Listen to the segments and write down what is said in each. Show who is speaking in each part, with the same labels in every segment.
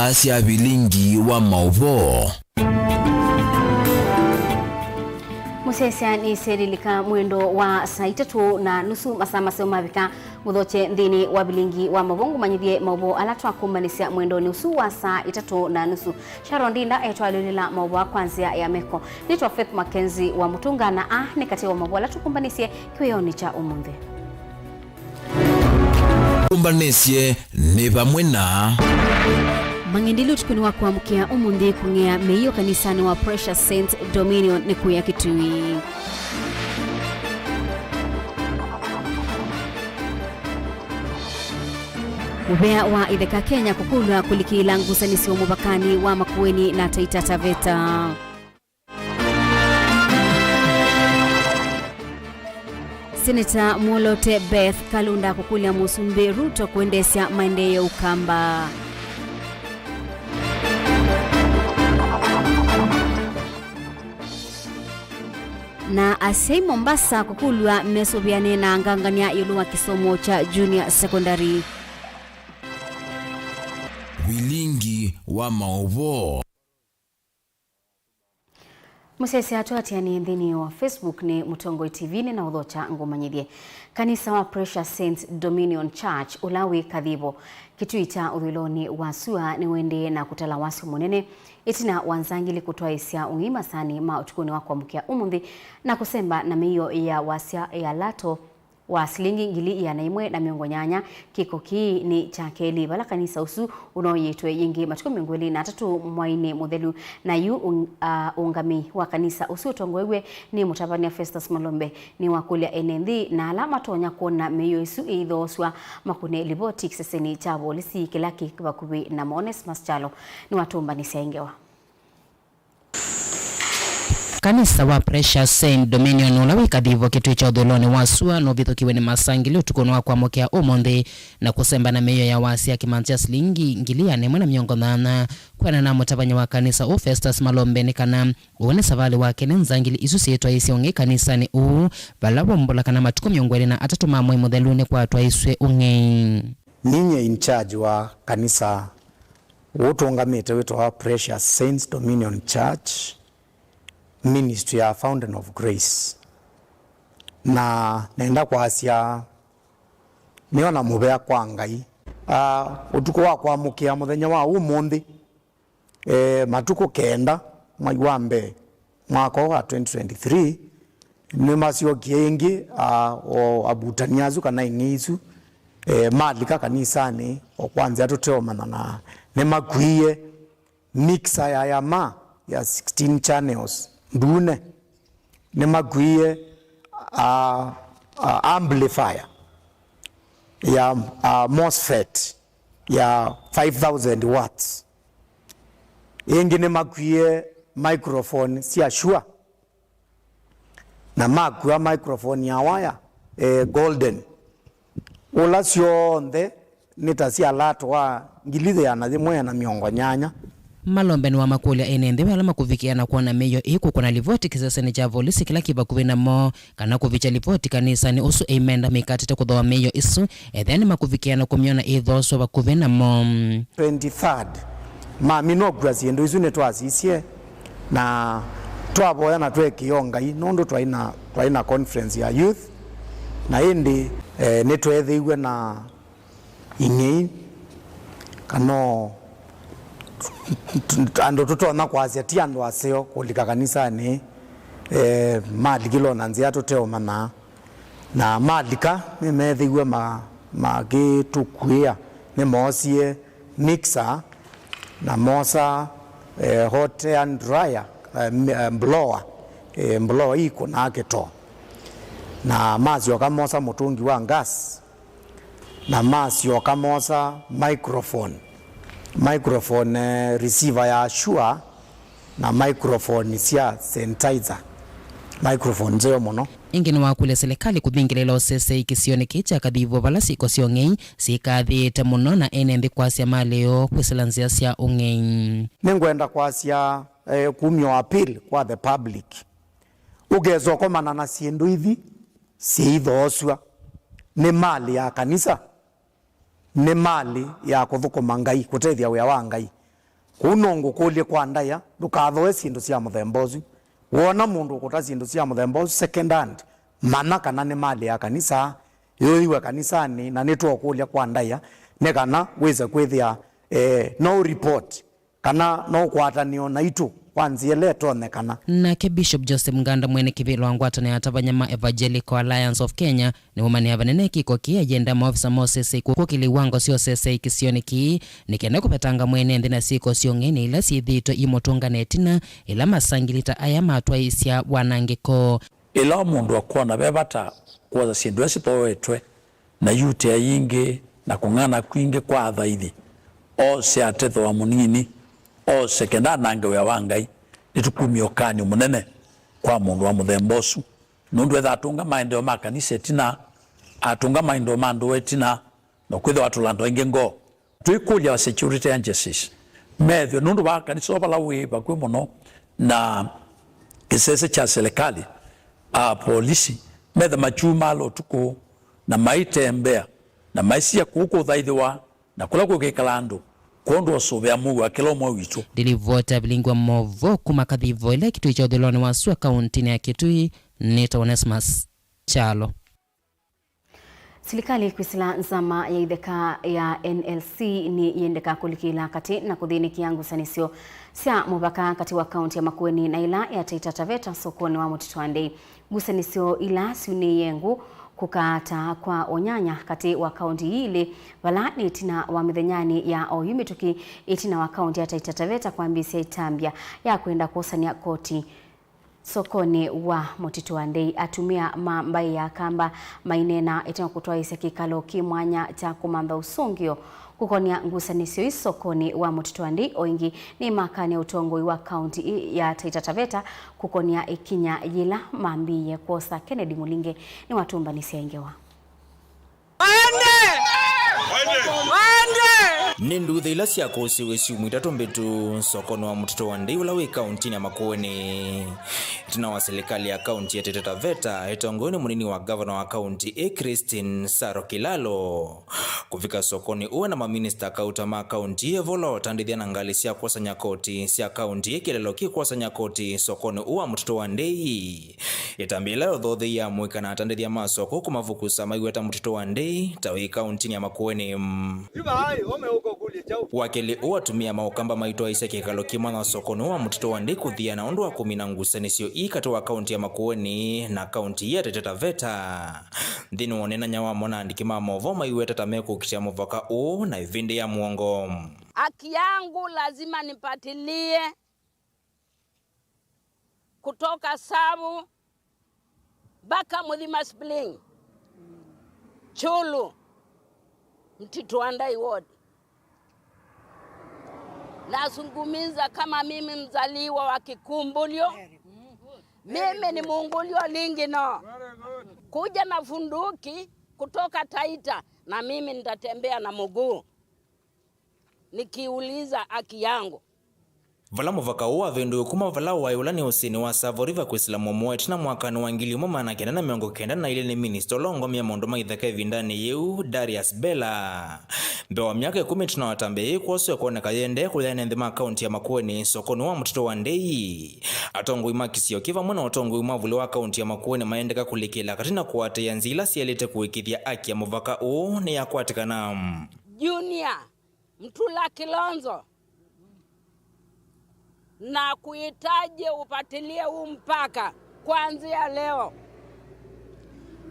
Speaker 1: ila cia Vilingi wa Mauvoo.
Speaker 2: Musesia ni serilika mwendo wa saa 3:30 masaa maseo mavika muthoche nthini wa Vilingi wa Mauvoo manyithie Mauvoo alatwa kumbanisia mwendo nusu wa saa 3:30. Sharon Dinda etwalilila Mauvoo kwanzia ya meko nitwa Faith MAKENZI wa mutungana ni kati wa Mauvoo alatwa kumbanisie kiweyoni cha umunthe.
Speaker 1: Kumbanesie ni vamwe na
Speaker 2: Mangindilo tukuni wa kuamkia umunthe kungea meyo kanisani wa Precious Saint Dominion ni kuya Kitui. Mubea wa Idheka Kenya kukulwa kulikila ngusanisi wa mubakani wa Makueni na Taita Taveta. Senator Mwolote Beth Kalunda kukulia Musumbe Ruto kuendesha maendeleo Ukamba. Na Asei Mombasa kukulwa mesobiane na ngangania yuluwa kisomo cha junior secondary.
Speaker 1: Vilingi wa Mauvoo.
Speaker 2: Musesi hatu hatiani nthini wa Facebook ni Mutongo TV ni na udhocha ngomanyithie. Kanisa wa Precious Saint Dominion Church ulawi Kathibo kituita uthiloni wa sua ni wende na kutala wasi munene itina wanzangili kutoa isia ungima sani ma utukuni wako mkia umundi na kusemba na miyo ya wasia ya lato wa silingi ngili ya naimwe na miongo nyanya kiko kii ni chakeli bala kanisa usu unaoyetwe yingi matuko miongweli na tatu mwaine modelu na yu ungami wa kanisa usu utongwewe ni Mutabania Festus Malombe ni wakulia enendi na alama tonya kuona meyo isu idhoswa makune liboti kiseseni chabo lisi kilaki kibakubi na Mones Maschalo ni watumba nisiaingewa.
Speaker 3: Kanisa wa Precious Saint Dominion ulawi Kathibo kitu cha udholoni wasua no vithukiwe ni masangili utukono wa kuamokea umunthe na kusemba na meyo ya wasi ya kimantia silingi ngilia nemwe na miongo thana kwena na Mutabania wa kanisa u Festus Malombe ni kana uone savali wake ni nzangili isu sietwa isi unge kanisa ni vala wombola kana matuko miongwele na atatu mamwe mudhelune kwa atwa iswe unge.
Speaker 4: Ninye in charge wa kanisa utuongamete wetu wa Precious Saint Dominion Church Ministry ya Fountain of Grace na naenda kwa asia niona mubea kwa ngai utuko wa kuamukia muthenya wa umuthi matuko kenda mwai wa mbe mwaka wa 2023 ni masio kiengi o abutaniazu kana ingizu malika kanisani o kwanza tuteomana na ne makwiye mixer ya yama ya 16 channels ndune ne magwiye amplifier ya MOSFET ya 5000 watts ingi ne magwiye microphone si Shure na magwiya microphone ya waya golden ula sionde nitasi alato wa ngilize ya nazimwe na miongo nyanya.
Speaker 3: Malombe ni wa makulia enende wala makuvikiana kuona meyo iku kuna livoti kisasani cha volisi kila kiba kuvina mo kana kuvicha livoti kanisa ni usu emenda mikatite kudhoa meyo isu edheni makuvikiana kumiona idhoso wa kuvina mo
Speaker 4: 23rd minograsi endo isu netuasisie na tuwaboya na tuwe kionga nondo tuwaina conference ya youth na indi netuwethiwe na ingei kano ando tutona kwazia ti ando aseo kulika kanisani malikilo na nzia tuteomana na malika nimethiwe magitukwia ni mosie mixer na mosa hot and dryer blower iko na aketo na mazio kamosa mutungi wa gas na mazio kamosa microphone receiver ya Shure na microphone sia sanitizer microphone zeo mono
Speaker 3: ingine wa kule serikali kubingilela osese ikisione kicha Kathibo balasi kosiongei sikathite muno na enembi kwasia maleo kwiselanzia sia ungei
Speaker 4: nengwenda kwasia kumyo appeal kwa the public ugezo komana na siendo hivi si idhoswa ni mali ya kanisa ni mali ya kuthukuma ngai kutethia wia wa ngai kunongo kulie kwa ndaya ndukathoe sindu cia muthembozu wona mundu ukuta sindu cia muthembozu second hand mana kana ni mali ya kanisa yoiwe kanisani na nitwo kulia kwa ndaya ne kana weza kwithia no report kana no kwatanio na itu kwanzie letonekana.
Speaker 3: Nake Bishop Joseph Nganda mwene kivilo wa ngwatano ya Tabanyama Evangelical Alliance of Kenya ni umani havanene kiko ki agenda maofisa mosese kukili wango sio sese ikisioni ki nikene kupetanga mwene ndina siko sio ngeni ila siithito imotunga netina ila masangilita aya matwa isya wanangiko
Speaker 5: ila mundu akona bebata kwa sindu esitowetwe na yute ya yingi na kungana kwingi kwa athaithi o se atetho wa munini o sekenda nange ya wangai nitukumiokani munene kwa mundu wa muthembosu nundu etha atunga maendeleo makanisa tina atunga maendeleo mandu wetina no kwitha watulando ingi ngo tuikulia security agencies methio nundu wa kanisa bala wi bakwe muno na kisese cha serikali polisi metha machuma lo tuko na maitembea na maisia kuko thaithiwa na kula kugekalando kondo sobya Mungu akelo mwa witu
Speaker 3: dilivota bilingwa Mauvoo kumakadhivo ile kitu cha udhiloni wa Sua kaunti ya Kitui Nita Onesmus Chalo.
Speaker 2: Serikali kwisila nzama ya idheka ya NLC ni yendeka kulikila kati na kuthini kiangu sanisio sia mubaka kati wa kaunti ya Makueni na ila ya Taita Taveta sokoni wa Mutitwandei. Gusanisio ila siuni yengu kukata kwa onyanya kati wa kaunti hili wala ni itina wa mithenyani ya oyumituki itina wa kaunti ya Taita Taveta kwa mbisi ya itambia ya kuenda kusania koti sokoni wa Mutitwandei atumia mambai ya kamba mainena itina kutoa isi kikalo kimwanya cha kumamba usungio kukonia ngusanisio isokoni wa Mutitwandei oingi ni makani ya utongoi wa kaunti ya Taita Taveta kukonia ikinya yila mambiye kosa. Kennedy Mulinge ni watumba nisiaingewa
Speaker 1: Nindu thila cia kusiwe ciumu itatu mbitu sokoni wa Mutitwandei ula wi kaunti ya Makueni tina wa serikali ya kaunti ya Taita Taveta itongoni munini wa governor wa kaunti Christine Saro Kilalo kufika sokoni uwe na maminista kauta ma kaunti evolo tandithia na ngali cia kwasanya koti cia kaunti kilelo ki kwasanya koti sokoni uwa Mutitwandei itambila thothe ya mwika na tandithia masoko kumavukusa maiweta Mutitwandei tawi kaunti ya Makueni wakili uwatumia maukamba maitwa isa kikalo kimwana sokoni wa Mutitwandei kuthia na ondu wa kumina ngusanisio ikatu wa kaunti ya Makueni na kaunti ya Taita Taveta dhini wonena nyawa mona andikima Mauvoo maiweta tameku kitia muvaka u na ivindi ya muongo.
Speaker 6: Haki yangu lazima nipatilie kutoka Sabu baka Mudhima Spling Chulu Mutitwandei ward. Nasungumiza kama mimi mzaliwa wa Kikumbulio. Mimi ni Muungulio Lingino. Kuja na funduki kutoka Taita na mimi nitatembea na mguu nikiuliza haki yangu.
Speaker 1: Vala muvaka uwa vendu kuma vala wa yulani usini wa Savo River kwisila momoe tina mwakani wa ngili umama na kenda na miongo kenda na ile ni minister longo mia mondoma idhaka vindani yeu Darius Bella. Mbewa miaka 10 tuna watambe kuwasu ya kuona kayende kuliane ndima kaunti ya Makueni sokoni wa Mutitwandei. Atongo imakisio kiva mwana otongo imavuli wa kaunti ya Makueni maendeka kulikila katina kuwate ya nzila siyalete kuwekithia aki ya muvaka uu ni ya kuatikana
Speaker 6: Junior Mtula Kilonzo na kuitaje upatilie huu mpaka kuanzia leo.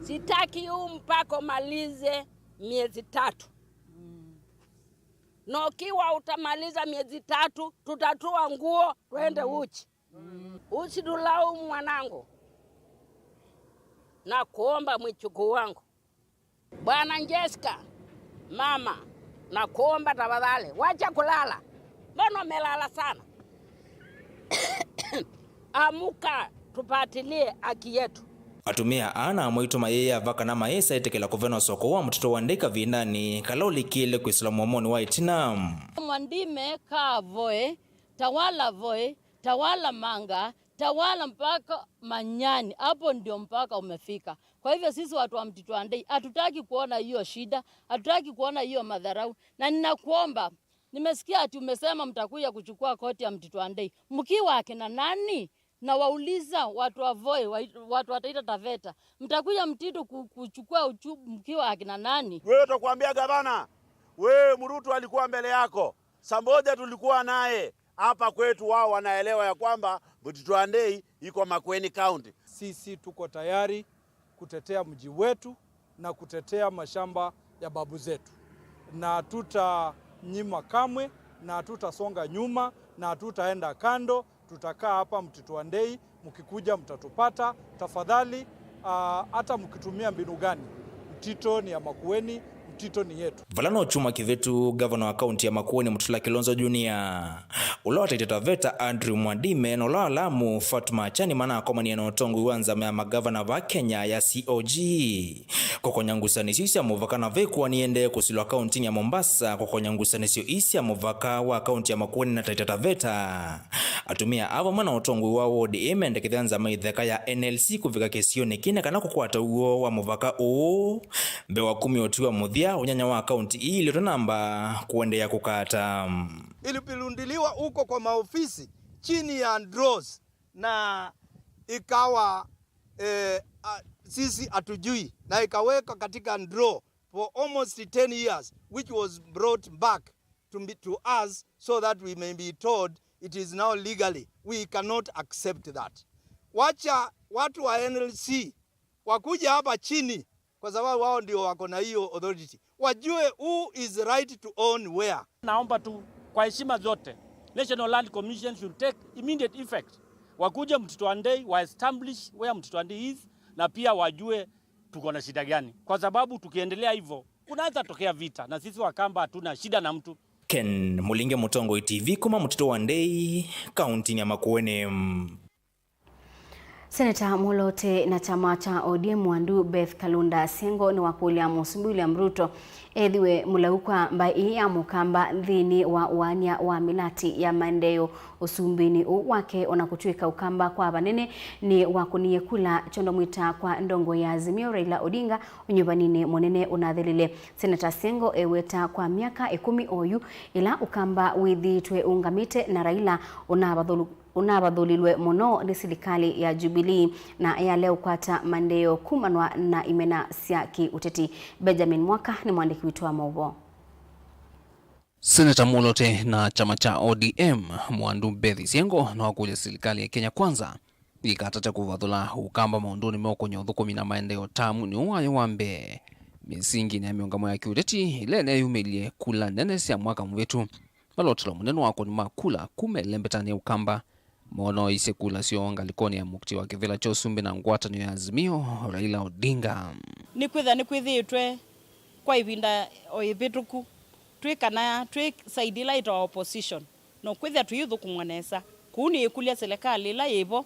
Speaker 6: Sitaki huu mpaka malize miezi 3. Na ukiwa utamaliza miezi 3 tutatua nguo twende uchi. Usidulaumu mwanangu. Na kuomba mwichuku wangu. Bwana Jessica, mama, na kuomba tafadhali wacha kulala. Mbona umelala sana? Amuka tupatilie haki yetu.
Speaker 1: Atumia ana mwito mayeye avaka na mayesa itekela kuvena soko wa Mutitwandei kavindani kaloli kile kuislamu wamoni wa itinam.
Speaker 7: Mwandime kaa voe, tawala voe, tawala manga, tawala mpaka manyani. Hapo ndio mpaka umefika. Kwa hivyo sisi watu wa Mutitwandei hatutaki kuona hiyo shida, hatutaki kuona hiyo madharau. Na ninakuomba Nimesikia ati umesema mtakuja kuchukua koti ya Mtito Andei. Mkiwa akina nani? Na wauliza watu wa Voi, watu wataita Taveta. Mtakuja Mtito kuchukua mkiwa akina nani?
Speaker 8: Wewe utakwambia gavana, wewe Mruto alikuwa mbele yako. Samboja tulikuwa naye hapa kwetu, wao wanaelewa ya kwamba Mtito Andei iko Makueni County.
Speaker 9: Sisi tuko tayari kutetea mji wetu na kutetea mashamba ya babu zetu. Na tutanyima kamwe, na tutasonga nyuma, na tutaenda kando. Tutakaa hapa Mtito Andei, mkikuja mtatupata. Tafadhali hata mkitumia mbinu gani, Mtito ni ya Makueni, Mtito ni yetu.
Speaker 1: Valano Chuma Kivetu, governor wa kaunti ya Makueni Mutula Kilonzo Junior. Ulawa Taita Taveta Andrew Mwadime na ulawa Lamu Fatma Chani mana komani yanotongu uwanza mea magavana wa Kenya ya COG. Kokonyangusani sisi ya muvakana veku waniende kusilwa kaunti ya Mombasa. Kokonyangusani sio isi ya muvaka wa kaunti ya Makueni na Taita Taveta. Atumia ava mana otongu wa ODM ende kithanza maitheka ya NLC kuvika kesio nekine kana kukwata uo wa muvaka o. Bewa 10 otiwa muthia unyanya wa kaunti hii ilio namba kuendea kukata.
Speaker 10: Ilipilundiliwa huko kwa maofisi chini ya draws na ikawa sisi atujui na ikaweka katika draw for almost 10 years, which was brought back to us so that we may be told it is now legally. We cannot accept that. Wacha watu wa NLC wakuja hapa chini, kwa sababu wao ndio wako na hiyo authority, wajue who is right to own where.
Speaker 11: Naomba tu kwa heshima zote, National Land Commission should take immediate effect. Wakuja Mtito Andei, wa establish where Mtito Andei is, na pia wajue tuko na shida gani, kwa sababu tukiendelea hivyo kunaweza tokea vita, na sisi Wakamba hatuna shida na mtu.
Speaker 1: Ken Mulinge Mutongo TV kuma Mtito Andei kaunti ya Makueni.
Speaker 2: Seneta Molote na chama cha ODM Mwandu Beth Kalunda Sengo ni wakulia William Ruto edhiwe mulaukwa mbai ya mukamba dhini wa uania wa milati ya maendeleo usumbini wake onakutuika ukamba kwa banene ni wakunie kula chondo mwita kwa ndongo ya Azimio Raila Odinga unyubanine monene unadhelile. Seneta Sengo eweta kwa miaka 10 oyu ila ukamba withitwe ungamite na Raila unabadhulilwe muno ni serikali ya Jubilee na ya leo kwata mandeo kumanwa na imena siaki uteti. Benjamin Mwaka ni mwandiki wetu wa Mauvoo.
Speaker 12: Seneta Molote na chama cha ODM Mwandu Bethi Siengo na wakuja serikali ya Kenya Kwanza ikatata kuvadhula ukamba maunduni moko nyodhuko na maendeleo tamu ni uwayo wambe misingi na miongamo ya kiuteti ile ne yumelie kula nene sia mwaka mwetu balotelo muneno wako ni makula kumelembetani ukamba mono ise kula sio ngalikoni ya mukti wa kivela chosumbi na ngwata ni ya Azimio Raila Odinga.
Speaker 7: Ni kwithitwe kwa ibinda oibituku twikana twisaidila ito opposition no kwithia tuyuthu kumwanesa kuni ikulia serikali la yivo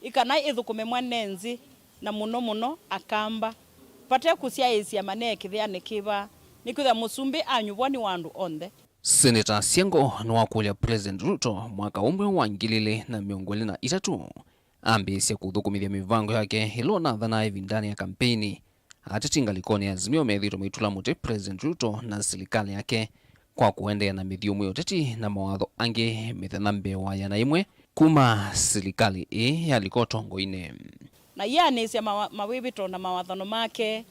Speaker 7: ikana ithukume mwanenzi na muno akamba pate kusiaisia maneke thiane kiba ni kwithia musumbi anyubwani wandu onthe.
Speaker 12: Seneta Siengo ni wakulia President Ruto mwaka umwe wa ngilile na miongoli na itatu ambisi ya kuthukumithia mivango yake hilo na dhana hivi ndani ya kampeni atitinga likoni ya Azimio methiro mitula mute President Ruto na serikali yake kwa kuendea na mithiumu yoteti na mawatho ange mithanambe wa yana imwe kuma serikali yalikotongo ine
Speaker 7: na yani sia mawibito na mawathano make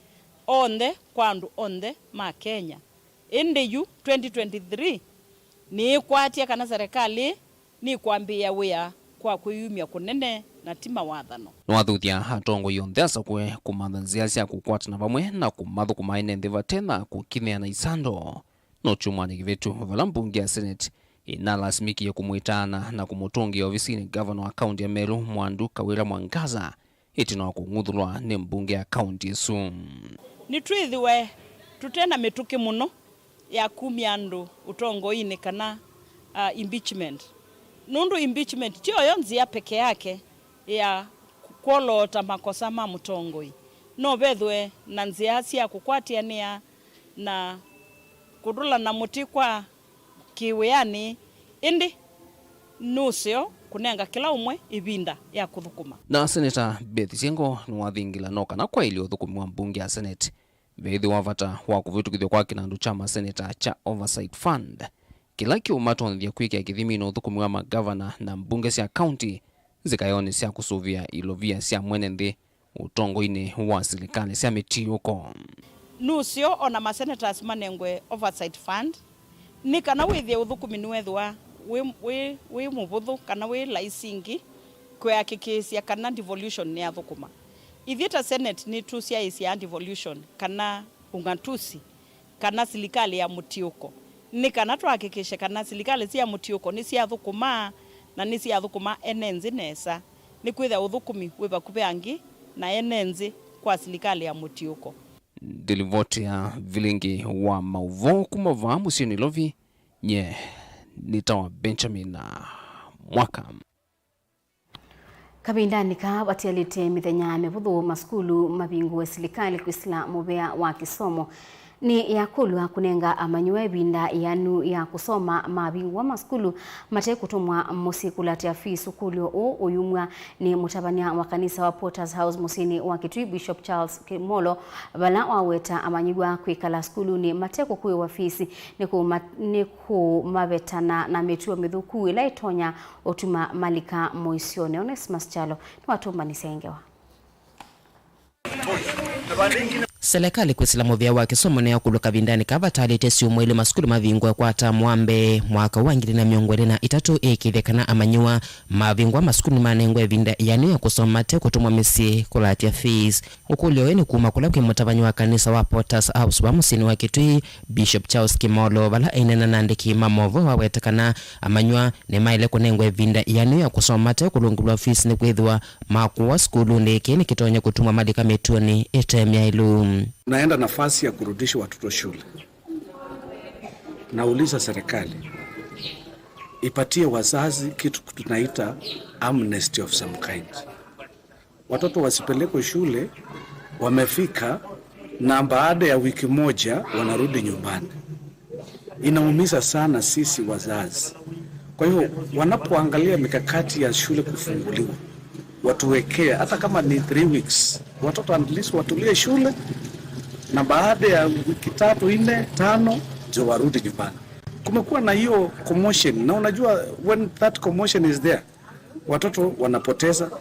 Speaker 7: onde kwandu onde ma Kenya yu 2023 ni kwatia kana serikali ni kwambia wea kwa kuyumia kunene na tima wathano
Speaker 12: wathuthia hatongo yonthe asakwe kumathanzia cia kukwata na vamwe na kumathu kumaine ndhiva tena kukithia na isando no chumani kivetu vala mbunge ya Senate inalasimikia kumwitana na kumutungia ofisini governor wa kaunti ya Meru Mwandu Kawira Mwangaza itino kung'uthulwa ni mbunge ya kaunti isu
Speaker 7: ni twithiwe tutena mituki muno ya kumyandu utongo ine kana impeachment nundu impeachment tio yonzia peke yake ya kukolota makosa ma mutongoi no bethwe na nzia cia kukwatiania na kudula na mutikwa kiwiani indi nusio kunenga kila umwe ibinda ya kuthukuma.
Speaker 12: Na Seneta Bethi Siengo ni wathingila noka na kwa ili uthukumiwa mbunge ya Senate bethi wavata wa kuvitukithio kwa kinandu chama Seneta cha Oversight Fund kila kiumatonithia kwika kithimi no thukumi wa magavana na mbunge cia county zikayone cia kusuvia ilovia cia mwene nthi utongo-ini wa serikali cia mitiuko.
Speaker 7: Nusio ona masenators manengwe oversight fund ni kana withia uthukumi niwethwa we muvuthu kana we laisingi kwihakikisia kana devolution ni athukuma. Ithieta Senate ni tu cia isia devolution kana ungatusi kana serikali ya mutiuko. Ni kana tuhakikishe kana serikali cia mutiuko ni cia thukuma na ni cia thukuma enenzi nesa. Ni kwitha uthukumi wiba kubeangi na enenzi kwa serikali ya mutiuko.
Speaker 12: Delivoti ya Vilingi wa Mauvoo kumava musini lovi nye nitawa Benjamin na mwaka.
Speaker 2: Kabindani ka batialite mithenya mevuthu maskulu mabingu serikali kwisila muvea wa kisomo ni yakulwa kunenga amanywe binda yanu ya kusoma mabingu wa maskulu mate kutumwa musi kulatia fee sukulio uyumwa ni mutabania wa kanisa wa Potter's House musini wa Kitui Bishop Charles Kimolo bala waweta amanyigwa kwikala skulu ni mate kukuwe wa fees ni kumabetana na metuo mithuku ila itonya otuma malika moisione. Onesmus Chalo ni watumba nisengewa.
Speaker 3: Serikali kwisila muvea wa kisomo ni yakulu kabindani kabatalite siumwele maskulu mavingwa kwata mwambe mwaka wa 2023 ikithekana amanywa mavingwa maskulu manengwa vinda yani ya kusoma te kutumwa misi kulatia fees ukulio ni kuma kula kimutabanyi wa kanisa wa Potter's House wa musini wa Kitui Bishop Charles Kimolo bala inena nandiki Mauvoo wawetekana amanywa ni maile kunengwa vinda yani ya kusoma te kulungulwa fees ni kwithwa makuwa skulu ndiki ni kitonya kutumwa malika metuoni itemya ilu.
Speaker 13: Naenda nafasi ya kurudisha watoto shule. Nauliza serikali ipatie wazazi kitu tunaita amnesty of some kind. Watoto wasipelekwe shule, wamefika na baada ya wiki moja wanarudi nyumbani. Inaumiza sana sisi wazazi. Kwa hiyo wanapoangalia mikakati ya shule kufunguliwa, watuwekee hata kama ni 3 weeks watoto at least watulie shule, na baada ya wiki 3, 4, 5 ndio warudi nyumbani. Kumekuwa na hiyo commotion, na unajua when that commotion is there, watoto wanapoteza,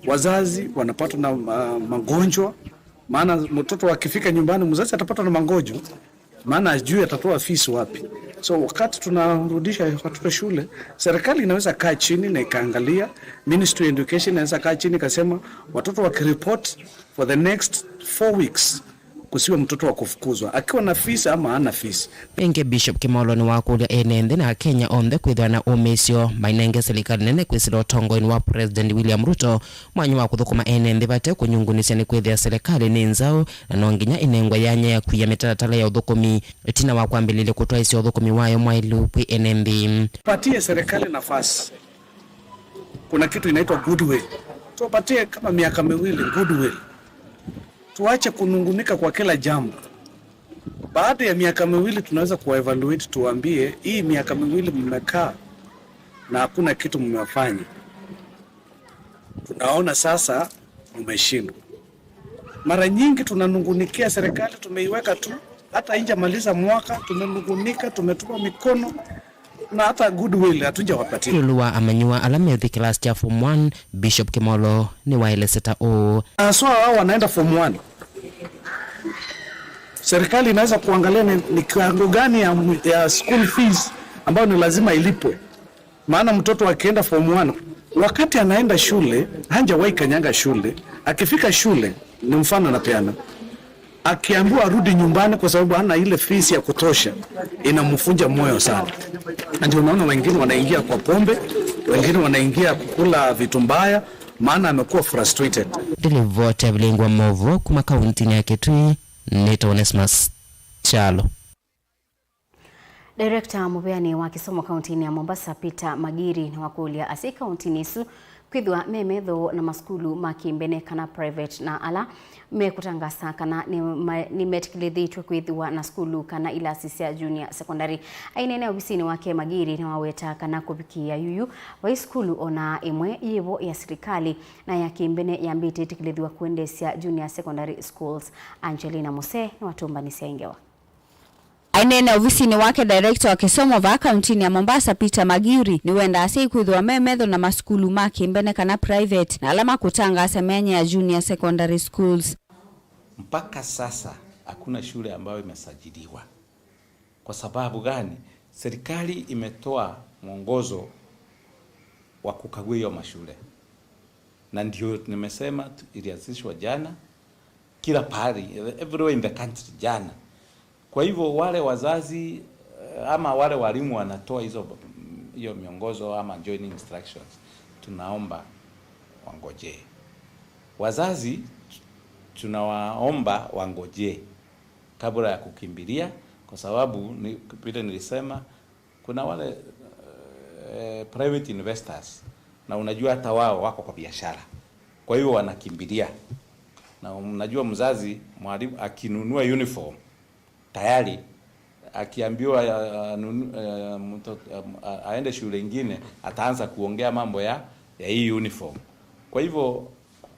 Speaker 13: wazazi wanapatwa na magonjwa, maana mtoto akifika nyumbani mzazi atapatwa na magonjwa, maana ajui atatoa fees wapi. So wakati tunarudisha watoto shule, serikali inaweza kaa chini na ikaangalia, Ministry of Education inaweza kaa chini kasema watoto wakireport for the next 4 weeks kusiwe mtoto wa kufukuzwa akiwa na fees ama hana fees.
Speaker 3: Enge Bishop Kimolo ni wakulia enende na Kenya onde kwithwa na umesio mainenge serikali nene kwisilo tongo wa President William Ruto mwanyu wa kuthukuma enende bate kunyungunisia ni kwithia serikali ni nzao na nonginya inengwa yanya ya kuya mitaratala ya uthukumi tina wa kwambilile kutoa isi uthukumi wayo mwailu kwi enembi.
Speaker 13: Patie serikali nafasi. Kuna kitu inaitwa goodwill. Tupatie kama miaka 2 goodwill. Tuache kunungunika kwa kila jambo. Baada ya miaka 2 tunaweza kuevaluate, tuambie hii miaka 2 mmekaa na hakuna kitu mmefanya. Tunaona sasa mmeshindwa. Mara nyingi tunanungunikia serikali, tumeiweka tu hata injamaliza mwaka tumenungunika, tumetupa mikono na hata goodwill hatujawapatia.
Speaker 3: Luluwa amanyua alamethi class cha form 1 Bishop Kimolo ni waeleseta o.
Speaker 13: So hao wanaenda form 1. Serikali inaweza kuangalia ni kiwango gani ya school fees ambayo ni lazima ilipwe. Maana mtoto akienda form 1 wakati anaenda shule hajawahi kanyanga shule, akifika shule ni mfano na piano, akiambiwa arudi nyumbani kwa sababu hana ile fees ya kutosha, inamfunja moyo sana. Ndio unaona wengine wanaingia kwa pombe, wengine wanaingia kukula vitu mbaya, maana amekuwa frustrated.
Speaker 3: Delivoti ya Vilingi wa Mauvoo kuma kaunti ya Kitui Nito Onesmus Chalo.
Speaker 2: Director mubeani wa kisomo kaunti ya Mombasa Peter Magiri ni wakulia asi kaunti nisu kwithwa memetho na maskulu makimbene kana private na ala mekutangasa kana ni metikilithitwe kwithwa na skulu kana ila asisia junior secondary. Ainene obisini wake Magiri ni waweta kana kubikia yuyu wa skulu ona imwe yivo ya serikali na ya kimbene ya mbiti tikilithwa kuendesya junior secondary schools. Angelina Mose ni watumba nisengewa. Ainene ofisini wake director wa kisomo va kauntini ya Mombasa Peter Magiri ni wenda asikuithwa memedho na maskulu make mbene kana private na alama kutanga asemenya ya junior secondary schools.
Speaker 14: Mpaka sasa hakuna shule ambayo imesajiliwa. Kwa sababu gani? Serikali imetoa mwongozo wa kukagua hiyo mashule. Na ndio nimesema ilianzishwa jana kila pahali, everywhere in the country jana. Kwa hivyo wale wazazi ama wale walimu wanatoa hiyo miongozo ama joining instructions, tunaomba wangojee. Wazazi tunawaomba wangojee kabla ya kukimbilia, kwa sababu vile nilisema kuna wale private investors, na unajua hata wao wako kwa biashara, kwa hiyo wanakimbilia. Na unajua mzazi mwalimu akinunua uniform tayari akiambiwa aende shule nyingine ataanza kuongea mambo ya hii uniform. Kwa hivyo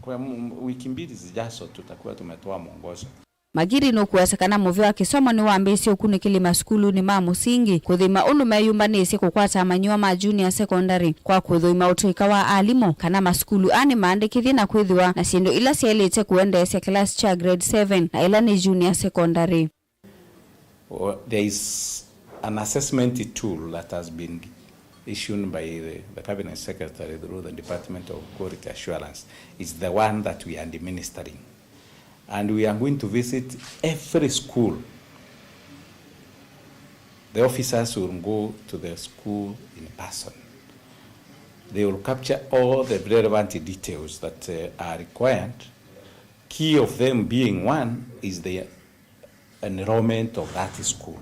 Speaker 14: kwa wiki mbili zijazo tutakuwa tumetoa mwongozo.
Speaker 2: Magiri no kuwezekana Mauvoo akisoma ni wambesi okunikili maskulu ni ma musingi kuthima ulume yumbanisi kukwata manyua ma junior secondary kwa kuthima utuika wa alimo kana maskulu ani maandikithia na kwithiwa na sindu ila sielete kuendesya class cha grade 7 na ila ni junior secondary.
Speaker 14: There is an assessment tool that has been issued by the Cabinet Secretary through the Department of Quality Assurance. It's the one that we are administering. And we are going to visit every school. The officers will go to the school in person. They will capture all the relevant details that are required. Key of them being one is the enrollment of that school.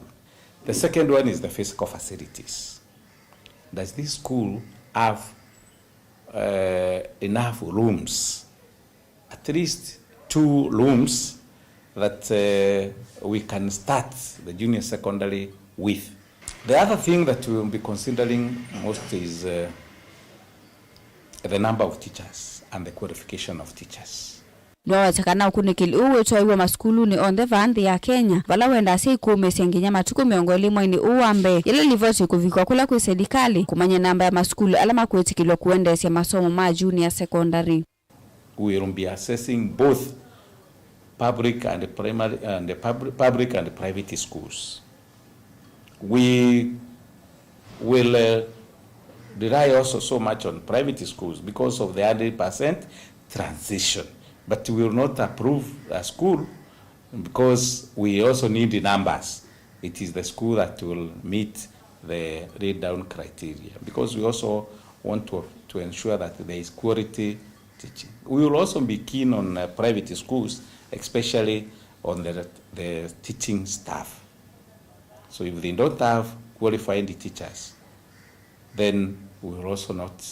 Speaker 14: The second one is the physical facilities. Does this school have enough rooms? At least 2 rooms that we can start the junior secondary with. The other thing that we will be considering most is the number of teachers and the qualification of teachers.
Speaker 2: Nwawatakana ukunikili uwe toiwa maskulu ni on the vandi ya Kenya vala wenda siku senginya matuku miongoli mwaini uwambe yale livoti kuvikwa kula kwa serikali kumanya namba ya maskulu alama kuetikilwa kuendesya masomo ma junior secondary.
Speaker 14: We will be assessing both public and primary and public and private schools. We will rely also so much on private schools because of the 100% transition. But we will not approve a school because we also need numbers. It is the school that will meet the laid down criteria, because we also want to ensure that there is quality teaching. We will also be keen on private schools, especially on the teaching staff. So if they don't have qualified teachers, then we will also not,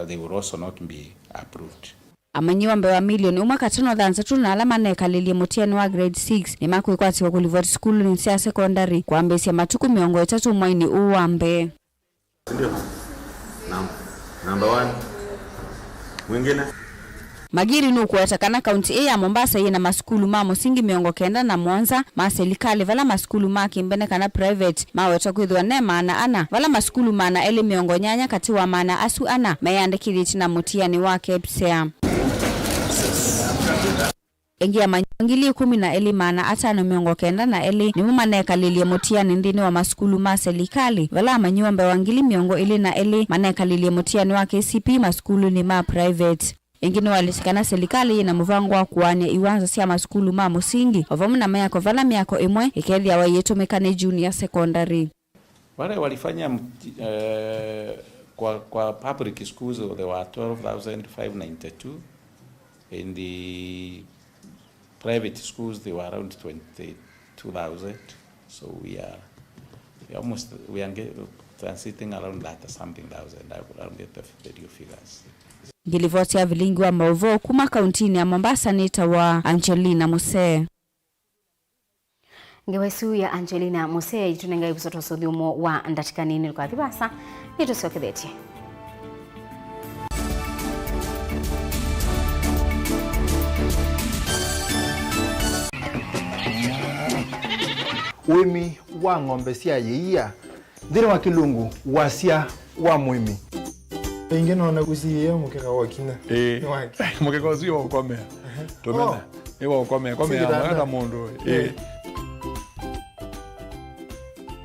Speaker 14: they will also not be approved.
Speaker 2: Amanyiwa mbewa milioni umwaka 5 na alama nekalilie mutiani wa grade 6 ni makuikwatiwa kulivoti skulu ni nsia secondary kwa ambesi ya matuku miongo 3 mwaini uwambe.
Speaker 8: Ndio. Number 1. Mwingine?
Speaker 2: Magiri nuku watakana kaunti ya Mombasa yena maskulu ma musingi miongo 9 na Mwanza ma serikali vala maskulu ma kimbene kana private ma wetakwithwa ne maana ana vala maskulu maana ele miongo 8 katiwa maana asu ana mayandikithiti na mutiani wa Kepsea. Engia manyangili 10 na eli maana 5 miongo 9 na eli ni mumaneka lilie mutiani ndini wa maskulu ma serikali vala manyuambe wangili miongo ili na eli maneka lilie mutiani wa KCP maskulu ni ma private. Engine walisikana serikali na muvangwa kuania iwanza sia maskulu ma musingi ovamu na mayako vala miako imwe ikeli ya wayeto mekane junior secondary.
Speaker 14: Wale walifanya kwa public schools there were 12,592. In the private schools they were around 22,000. So we are transiting around that something thousand. I will get the real figures.
Speaker 2: Gilivoti ya Vilingi wa Mauvoo kuma kauntini ya Mombasa nita wa Angelina Muse. Ngewesu ya Angelina Muse itunenga ibusoto sodhumo wa ndatikanini kwa thibasa nito soketheti.
Speaker 15: Wemi wa ng'ombe cia yiia thiri wa kilungu wasia wa mwimi
Speaker 16: ingine naona gusiye mukeka wa kina
Speaker 17: mukeka usio ukomea tumena ewa ukomea hata mundu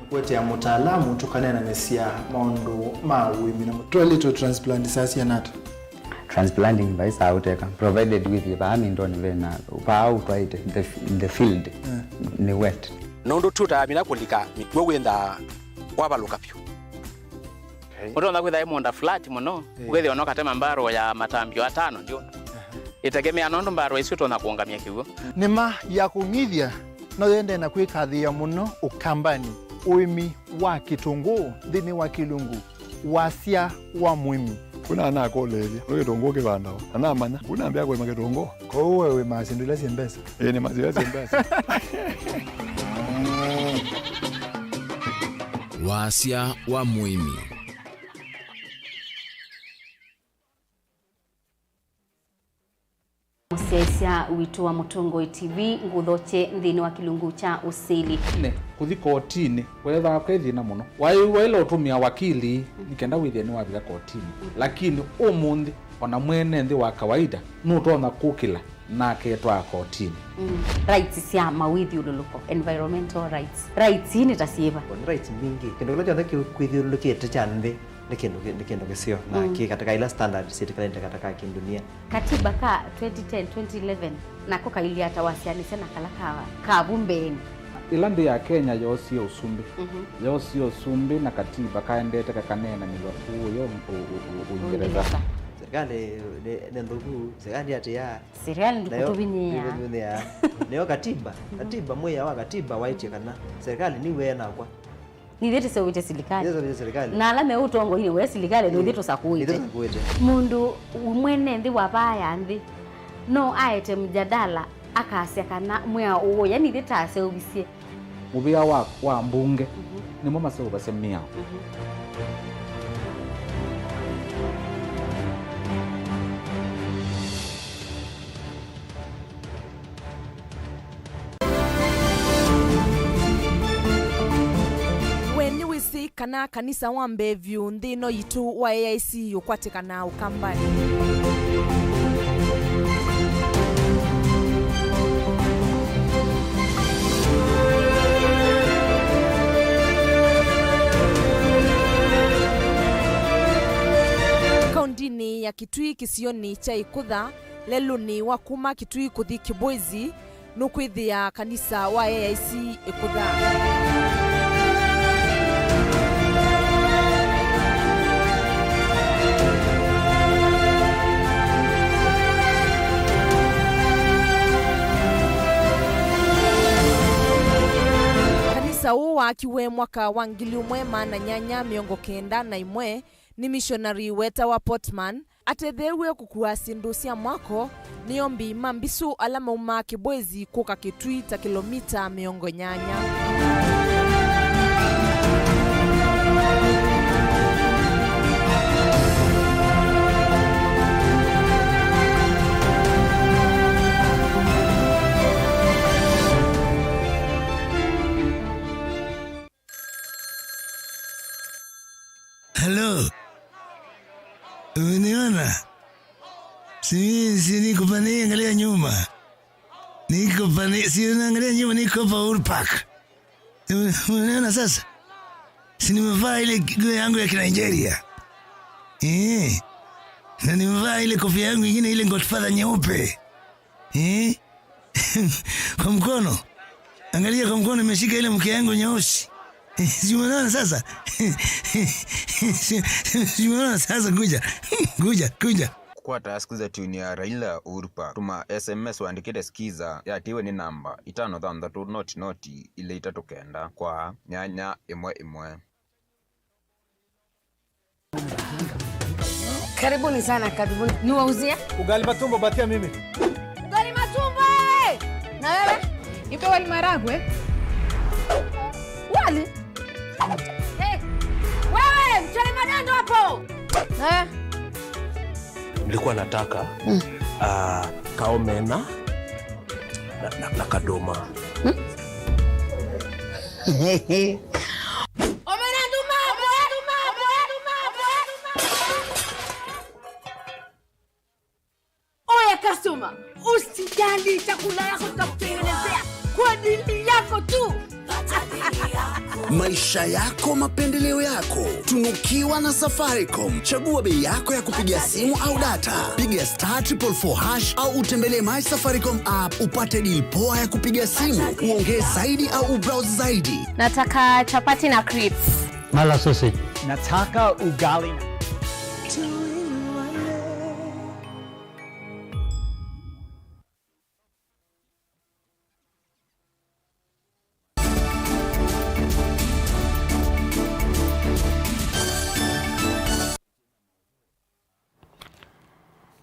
Speaker 15: kwete ya mutaalamu tukane na mesia maundu ma wimi na toilet transplant sasa nata
Speaker 18: transplanting by sauteka provided with the amindoni vena pa out right in the field ni wet
Speaker 19: nondo tuta mina kulika mitwe wenda wabaluka pyo Mudo kwitha imonda flat muno wethi ono katema mbaro ya matambio 5 ndio itegemea nondo mbaro icio tona kuongamia kiugo
Speaker 15: nima ya kungithia no yende na kwikathia muno ukambani uimi wa kitunguu thini wa kilungu wasia wa mwimi
Speaker 17: kuna na kolelia no kitungu kibanda ana manya kuna ambia kwa kitungu
Speaker 15: kwa wewe masindula simbesa
Speaker 17: ni mazira simbesa
Speaker 20: wasia wa mwimi
Speaker 2: Musesia witu wa Mutongo TV nguthoche nthini wa kilungu cha usili
Speaker 21: ne kuthi kotini wetha kwethina muno waila utumia wakili nikenda withia ni wabira kotini lakini umundi ona mwene nthi wa kawaida nutona kukila na ketwa kotini
Speaker 2: rights cia mawithi ululuko environmental rights ni tasiva
Speaker 22: rights mingi kendo kila jonda kwithiulukite cha nthi ni kendo kisio na katika ila standard serikali katika kindunia
Speaker 2: katiba ka 2010 2011 nako kaili atawasiani sana kalakawa kabumbeni
Speaker 21: ila ndi ya Kenya yosio usumbi yosio usumbi na katiba kaendete kakanena niwa yo Uingereza
Speaker 22: serikali nendugu serikali atia
Speaker 2: serikali ndikutubinia
Speaker 22: neo katiba mweya wa katiba waitie kana serikali ni wena kwa
Speaker 2: nithete sewite serikali na alame utongo hini we serikali nithito sakuite mundu mwene nthi wa baya nthi no aete mjadala akasya kana mwea uwo yani thita seubisie
Speaker 21: mubia wa mbunge ni mama seo basemia
Speaker 23: kana kanisa wa Mbevu nthino yitu wa AIC yukwatikana ukambani kaundini ya Kitui kisioni cha Ikutha leluni wa kuma Kitui kuthi Kibwezi nukwithia kanisa wa AIC Ikutha Sau wakiwe mwaka wa 1991 ni missionary weta wa Portman atethewe kukua sindu cia mwako niombi mambisu ala mauma Kibwezi kuka Kitui ta kilomita 800
Speaker 24: Hello. Uniona? Si niko pale angalia nyuma. Niko pale si unaangalia nyuma niko pa Uhuru Park. Unaona sasa? Si nimevaa ile nguo yangu ya Nigeria. Na nimevaa ile kofia yangu nyingine ile Godfather nyeupe. Kwa mkono. Angalia kwa mkono nimeshika ile mke yangu nyeusi. Si unaona sasa? Si unaona sasa kuja.
Speaker 25: Kwa task za tuni ya Raila Uhuru Park. Tuma SMS waandikite skiza ya tiwe ni namba 533 ile itatokenda kwa nyanya imwe.
Speaker 26: Karibuni sana, karibuni. Niwauzie?
Speaker 9: Ugali matumbo batia mimi.
Speaker 26: Ugali matumbo! Na wewe? Ipe wali maragwe? Wali? Wewe, mchele madando hapo!
Speaker 27: Nilikuwa nataka kaomena na kadoma.
Speaker 26: Oya customer, usijali chakula yako tutakutengenezea kwa ajili yako tu.
Speaker 1: Maisha yako, mapendeleo yako. Tunukiwa na Safaricom. Chagua bei yako ya kupiga simu au data. Piga *444# au utembelee My Safaricom app upate deal poa ya kupiga simu. Uongee zaidi au ubrowse zaidi.
Speaker 4: Nataka chapati na crips.
Speaker 5: Mala sausage. Nataka ugali.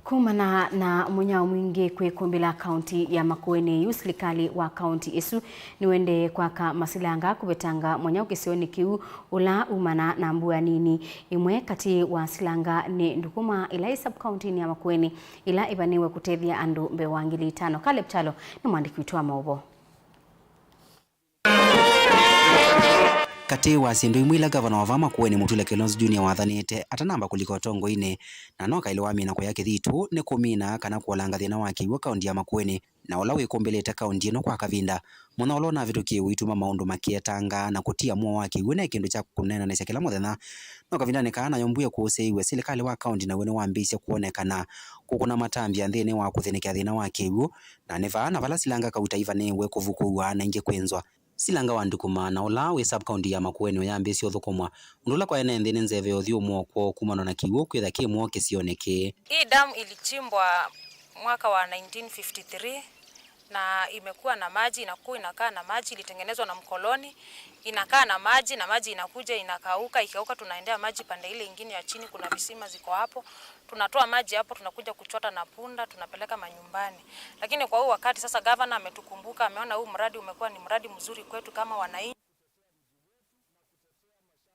Speaker 2: Kumana na munyao mwingi kwe kumbi la kaunti ya Makueni yusilikali wa kaunti isu niwende kwaka masilanga kubetanga munyao kisioni kiu ula umana na mbua nini imwe kati wa silanga ni ndukuma ila sub county ni ya Makueni ila ibaniwe kutethia andu mbewangili 5 Caleb Chalo ni mwandiki wetu wa Mauvoo.
Speaker 6: Kati wa sindu imwila gavana wa Makueni Mutula Kilonzo Junior wathanite atanamba kuliko tongo ine na noka ile wamina kwa yake thitu ni kumina kana kuolanga thina wake iwa kaunti ya Makueni na ula wikombelete kaunti ino kwa kavinda muna olona vitukie uituma maundu makietanga na kutia muo wake iwe na kindu cha kunena na kila muthenya no kavinda ni kana yombuye kuuseiwe serikali wa kaunti na wene wambise kuonekana kukuna matambia nthini wa kuthinikia thina wake iwe na nevana vala silanga kauta ivanewe kuvukuwa na inge kwenzwa silanga wandukuma na ula we sub county ya Makueni yambisi othukumwa ndula kwa ene nthini nzeve othiumwa kwa kumana na kiwo kwitha kimwo kisioneke.
Speaker 10: Hii damu ilichimbwa mwaka wa 1953 na imekuwa na maji, inakaa na maji, ilitengenezwa na mkoloni, inakaa na maji inakuja inakauka, ikauka tunaendea maji pande ile nyingine ya chini, kuna visima ziko hapo, tunatoa maji hapo, tunakuja kuchota na punda, tunapeleka manyumbani. Lakini kwa huu wakati sasa governor ametukumbuka, ameona huu mradi umekuwa ni mradi mzuri kwetu kama wananchi.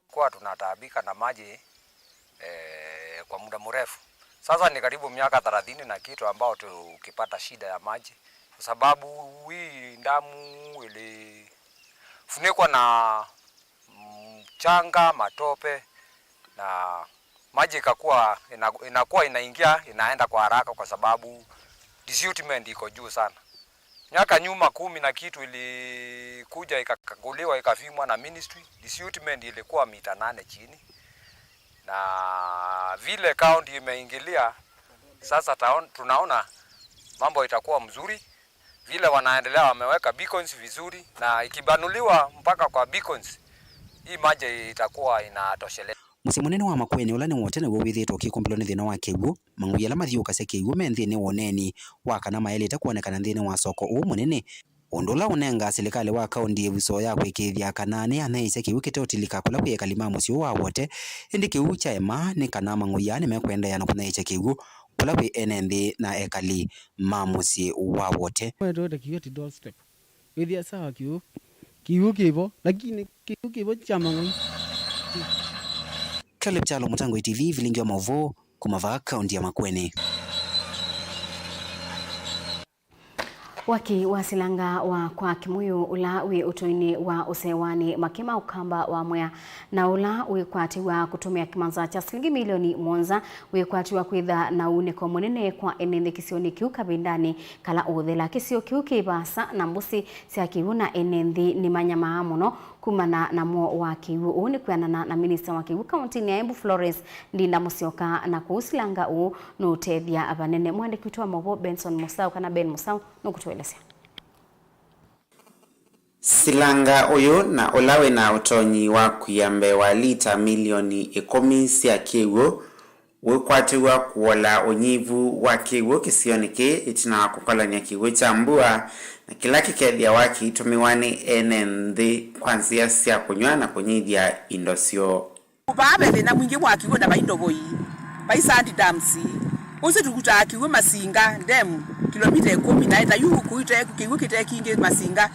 Speaker 11: Kwa tunataabika na maji kwa muda mrefu. Sasa ni karibu miaka 30 na kitu ambao tukipata shida ya maji. Kwa sababu hii damu ilifunikwa na mchanga, matope na maji inakuwa inaingia inaenda kwa haraka kwa sababu disillusionment iko juu sana. Miaka nyuma 10 na kitu ilikuja ikakaguliwa ikafimwa na ministry, disillusionment ilikuwa mita 8 chini. Na vile county imeingilia sasa tunaona mambo itakuwa mzuri. Vile wanaendelea wameweka beacons vizuri na ikibanuliwa mpaka kwa beacons hii maji itakuwa inatosheleza.
Speaker 6: Musimunene wa Makueni ula ni wote na withitwo kikumbeloni thina wa kiwu manguya la mathiuka se kiwu me nthini woneni wa kana maelete kuonekana nthini wa soko u munene undula unenga serikali wa kaunti ewiso ya kwikithia kana ni anaise kiwu kitotilika kula kuyeka limamu sio wa wote indi kiwu cha ema ni kana manguya ni mekwenda yana kunaiche kiwu kula kwi enendi na ekali mamusi wa wote
Speaker 27: wewe kiwu ti doorstep withia sawa kiwu kivo lakini kiwu kivo cha mangu.
Speaker 6: Caleb Chalo, Mutango TV, Vilingi wa Mauvoo, kumava kaunti ya Makueni.
Speaker 2: Waki wasilanga wa kwa kimuyu ula we utoini wa usewani makema ukamba wa mwea na ula we kwati wa kutumia kimanza cha shilingi milioni monza we kwati wa kwitha na uneko munene kwa enende kisioni kiuka bindani kala uthela kisio kiuki basa na mbusi sia kiuna enendi ni manyama muno kumana na mo wa kiwu uni kwanana na minister wa kiwu kaunti ni Embu Florence ndinda musioka na kuusilanga u no tethia abanene mwandiki wetu wa Mauvoo Benson Musau kana Ben Musau no kutuelezea.
Speaker 28: Silanga uyu na ulawe na utonyi wa kuyambe wa lita milioni 10 cia kiwu wikwatiwa kuola unyivu wa kiwu kisioniki itina kukolania kiwu cha mbua na kila kikethia waki tumiwani enenthi kwanzia cia kunywa na kunyithia indosio
Speaker 29: Ubabe na mwingi wa kiwu na baindogoi baisandi damsi usi tukuta kiwu masinga ndemu kilomita 10 na ita yuhu kuite kiwu kitekinge masinga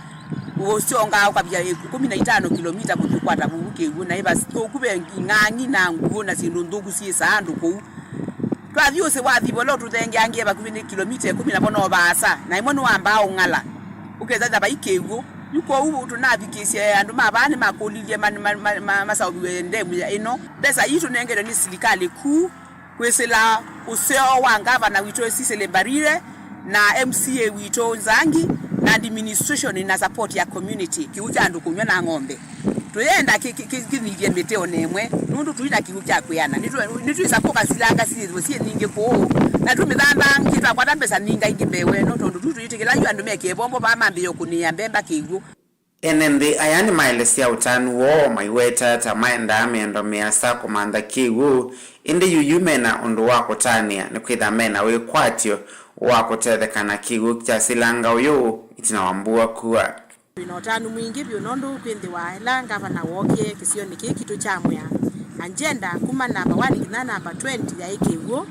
Speaker 29: usionga ukabia 15 kilomita kutukwata bukiwu na iba kube ngangi na nguo na sindu ndugu si sandu ko twathio se wathi bolo tutenge angie ba kubini kilomita 10 na bono basa na imono ambao ngala ukeza ba ikewu yuko ubu tunabikise andu mabane makolile masaubiwe ndemu ya ino pesa yitu nengero ni serikali kuu kwesela useo wa gavana wito Sisele Mbarire na MCA wito Nzangi na administration na support ya community kiucha andu kunywa na ng'ombe tuyenda kinije meteo nemwe nundu tuita kiucha kuyana nitu isapoka silanga sie ninge ko na tumidhanda kitwa kwa pesa ninga ingibewe no tondu tuitikela yu andu meke bombo ba mambe yokunia mbemba kigu
Speaker 28: enende ayani maelesia utanu wo maiweta tamaenda amendo measa komanda kiwu inde yuyumena undu wako tania nikwitha mena wikwatio wako tethekana kiwu kya silanga uyu itina wambua kuwa
Speaker 3: binotanu mwingi bionondu kwindi wa elanga bana woke kisio niki kitu chamwe agenda kuma namba 1 na namba 20 ya ikiwu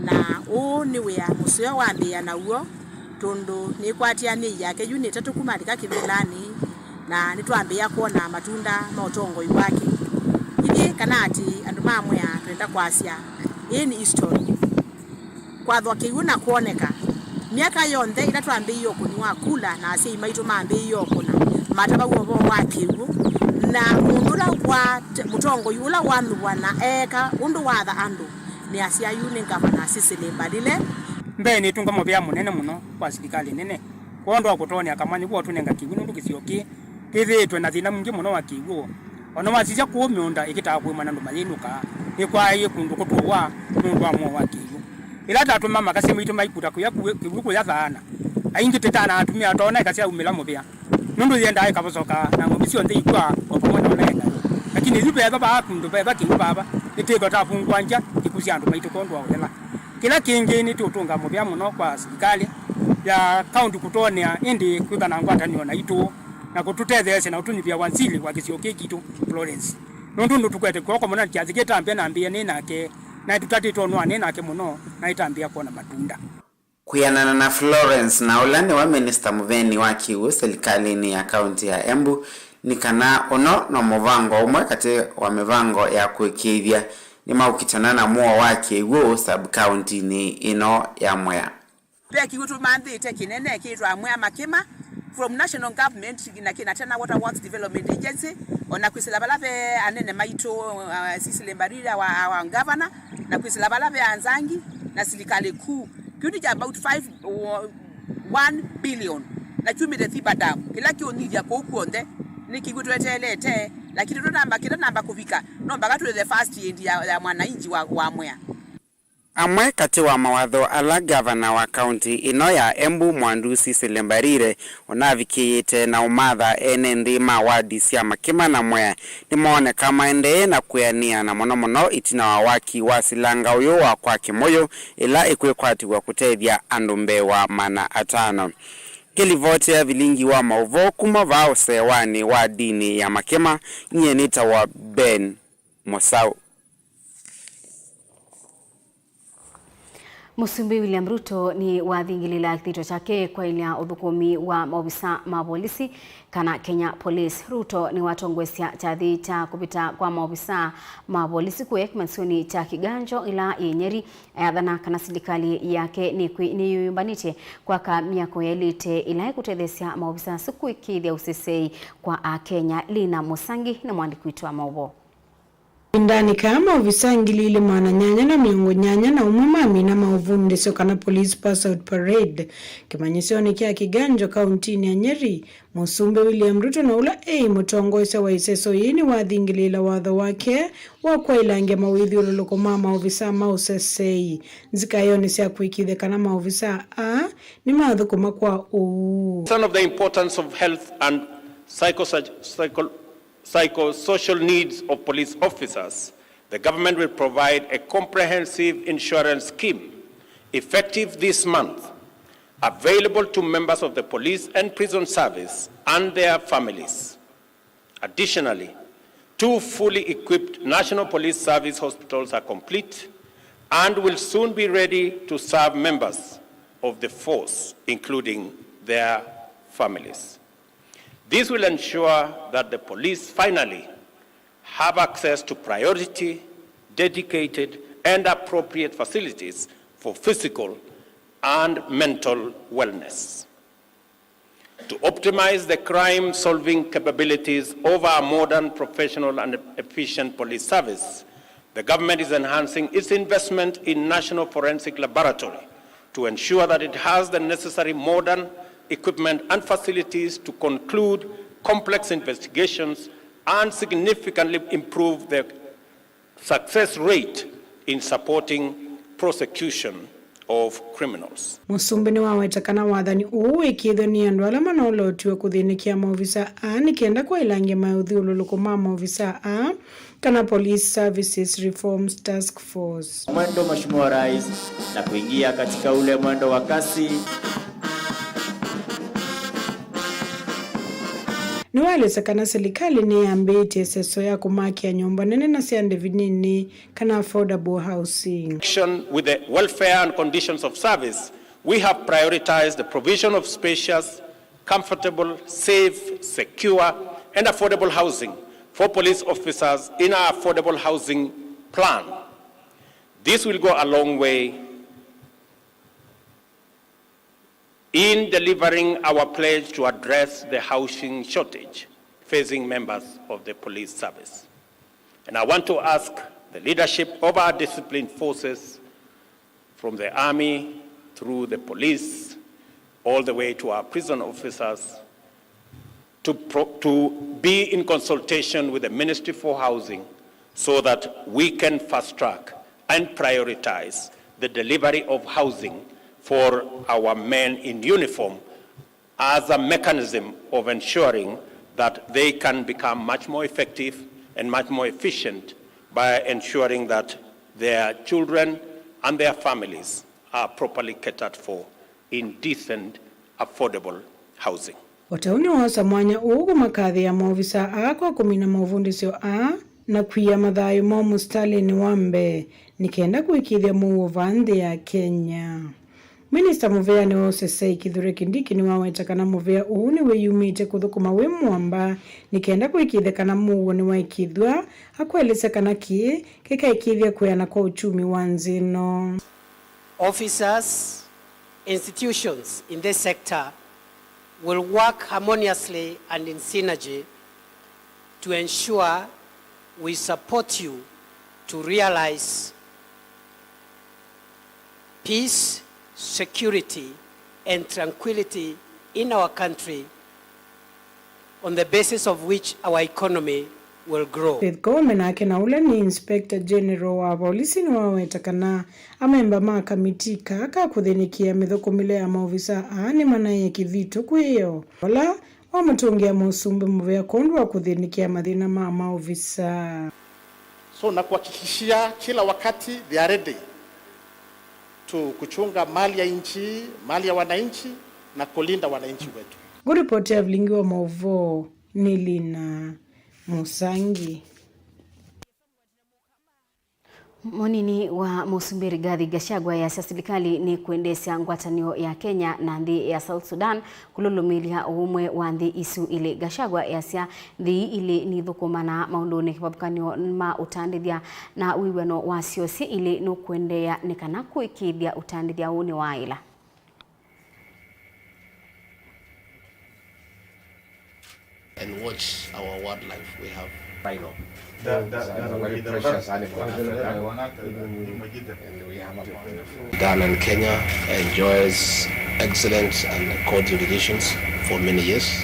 Speaker 3: na o ni we museo wambia na uo tondo ni kwatia ni yake unit tatu kumalika kivilani na nitwambia kuona matunda maotongo iwake hivi kanati andu mamwe ya twenda kwasia ini history kwa thoke yuna kuoneka miaka yonde ila twambia iyo kuni wakula na asia imaitu mambe iyo kuna mataba uobo wakiwu na undura kwa mutongo yula wanu wana eka undu watha andu ni asia yune ngavana Sisele Mbarire
Speaker 7: mbeni tunga mobya munene muno kwa serikali nene kondo akutoni akamani kwa tunenga kiwu nundu kisioki kithitwe na thina mungi muno wa kiwu ono masija kuumyunda ikitakwe manandu mayinuka ikwaye kundu kutwa nundu amwe wa kiwu ila tatu mama kasema itu maikuta kuya kiwu ya thana aingi tetana atumia atona ikasia umela mobya nundu yenda ikabosoka na ngobisio ndi ikwa opomo na lenga lakini lipe baba kundu baba kiwu baba itego tafungwa nja kikusia andu maitu kondo awela kila kingi ni tutunga mobya muno kwa serikali ya county kutonia indi kwibana ngwata niona itu na kututethese na utunyivia wansili wa kisioke kitu Florence nundu tukwete kwa mona kiaziketa ambia na ambia nake na tutatito no nake muno na itambia kuona matunda
Speaker 28: kuyanana na Florence na ulani wa Minister Muveni wa kiwu serikalini ya county ya Embu ni kana ono no muvango umwe kati wa mivango ya kuikithia ni maukitana na muo wa kiwu sub county ni ino ya Mwea
Speaker 29: peki kutu mandi tekinene kitwa Mwea Makema from national government na tena water works development agency ona kwisilabalabe anene maito Sisele Mbarire wa governor na kwisilabalabe Anzangi na serikali kuu kitu about 1 billion na chumi de thiba dam kila kioni ya kuonde ni kigutwetelete lakini kila namba kuvika nomba gatu the first end ya mwananchi wa Mwea
Speaker 28: amwe kati wa mawatho ala governor wa county ino ya Embu Mwandu Sisele Mbarire onavikiyite na umatha ene nthima wa disia Makema na Mwea ni mone kama ende na kuyania na mono itina wa waki wa silanga uyo wa kwa kimoyo ila ikwekwati wa kutethia andu mbewa mana atano Kilivote ya Vilingi wa Mauvoo kuma vao sewani wa dini ya Makema nyenita wa Ben Mosau.
Speaker 2: Musumbi William Ruto ni wathingilila kithito chake kwa ilia uthukumi wa maofisa ma polisi kana Kenya Police. Ruto ni watongwesia chathi cha kupita kwa maofisa ma polisi kuek mansuni cha kiganjo ila yenyeri ayadhana kana serikali yake ni yumbanite kwa ka miako yelite ila kutethesia maofisa siku ikithia usesei kwa Kenya. Lina Musangi na mwandiki wetu wa Mauvoo.
Speaker 8: Ndani kama ofisa ngilile mwana nyanya na miongo nyanya na umamami na Mauvoo ndeso kana police pass out parade kimanyisoni kia kiganjo kauntini ya Nyeri. Musumbi William Ruto na ula mutongoisa wa iseso yini wathingilila watho wake wakwa ilangia mawithi uloloko mama ofisa mausesei nzikayoni siya kuikithe kana maofisa ni mathukuma kwa
Speaker 12: Son of the importance of health and psychosocial needs of police officers, the government will provide a comprehensive insurance scheme effective this month, available to members of the police and prison service and their families. Additionally, 2 fully equipped National Police Service hospitals are complete and will soon be ready to serve members of the force, including their families. This will ensure that the police finally have access to priority, dedicated, and appropriate facilities for physical and mental wellness. To optimize the crime-solving capabilities of our modern, professional and efficient police service, the government is enhancing its investment in National Forensic Laboratory to ensure that it has the necessary modern equipment and facilities to conclude complex investigations and significantly improve the success rate in supporting prosecution of criminals.
Speaker 8: Musumbini wawetakana wathani uwe kithoni andu ala manolotiwe kuthinikia maofisa ni kenda kwa ilangia maudhi ululuko ma maofisa kana Police Services Reforms Task Force.
Speaker 13: Mwendo Mheshimiwa Rais na kuingia katika ule mwendo wa kasi.
Speaker 8: Ni wale sakana serikali ni ambete seso ya kumakia nyumba nene na siande vinini kana affordable housing.
Speaker 12: With the welfare and conditions of service, we have prioritized the provision of spacious, comfortable, safe, secure and affordable housing for police officers in our affordable housing plan. This will go a long way in delivering our pledge to address the housing shortage facing members of the police service. And I want to ask the leadership of our disciplined forces, from the army through the police, all the way to our prison officers, to be in consultation with the Ministry for Housing so that we can fast track and prioritize the delivery of housing for our men in uniform as a mechanism of ensuring that they can become much more effective and much more efficient by ensuring that their children and their families are properly catered for in decent, affordable housing.
Speaker 8: Watauni wasa mwanya ugu makadhi ya maofisa kwa kumina mauvundisio na kuya madhayo momu Stalin Wambe nikenda kuikithia muuvande ya Kenya. Minister Muvea ni osesei kithure Kindiki ni wawetakana Muvea ni weyumite kuthukuma we mwamba nikenda kuikithia kana muwo ni waikithwa hakueleza kana keka ikithia kuyana kwa uchumi wanzino.
Speaker 14: Officers, institutions in this sector will work harmoniously and in synergy to ensure we support you to realize peace, security and tranquility in our country, on the basis of which our economy will grow.
Speaker 8: With government na ule ni Inspector General wa polisi ni wawetakana amemba makamiti kaka kuthinikia mithukumile ya maofisa ni manaye kivito kwiyo wala wamutungia musumbe Muvea kondu wa kuthinikia madhina ma maofisa.
Speaker 15: So na kuhakikishia kila wakati they are ready to kuchunga mali ya nchi, mali ya wananchi na kulinda wananchi wetu.
Speaker 8: Guripoti ya Vilingi wa Mauvoo Nilina Musangi.
Speaker 2: Monini wa Musumbiri Gathi Gachagua ya serikali ni kuendesha ngwatanio ya Kenya na nthi ya South Sudan kululumilia umwe wa nthi isu ile. Gachagua yasia nthi ile ni thukumana maunduni kibabukanio ma utandithia na wiweno wa siosi ile no kuendea nikana kuikithia utandithia uni wa ila.
Speaker 16: And watch our wildlife. We have rhino.
Speaker 17: Very precious animal.
Speaker 16: Ghana and Kenya enjoys excellent and cordial relations for many years.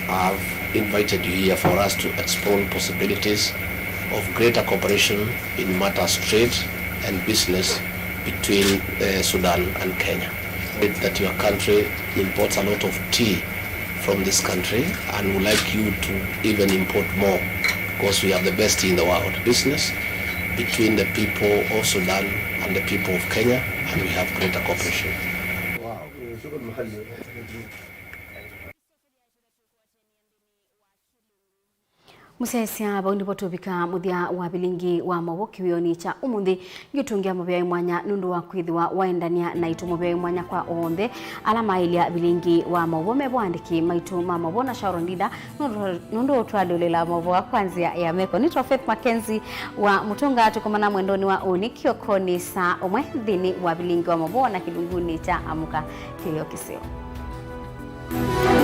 Speaker 16: I've invited you here for us to explore possibilities of greater cooperation in matters trade and business between Sudan and Kenya. That your country imports a lot of tea from this country and would like you to even import more because we have the best tea in the world. Business between the people of Sudan and the people of Kenya, and we have greater cooperation. Wow.
Speaker 2: Musesia baundi potubika muthia wa Vilingi wa Mauvoo kiwioni cha umuthi gitungia mubea mwanya nundu wa kwithwa waendania na itu mubea mwanya kwa onthe alama ilia Vilingi wa Mauvoo mebwandiki maitu ma Mauvoo na Sharon Ndida nundu twadolela Mauvoo kwanzia ya meko ni Faith MAKENZI wa mutunga tukomana mwendoni wa unikio koni sa omwe thini wa Vilingi wa Mauvoo na kilunguni cha amuka kilio kisio. Mauvoo.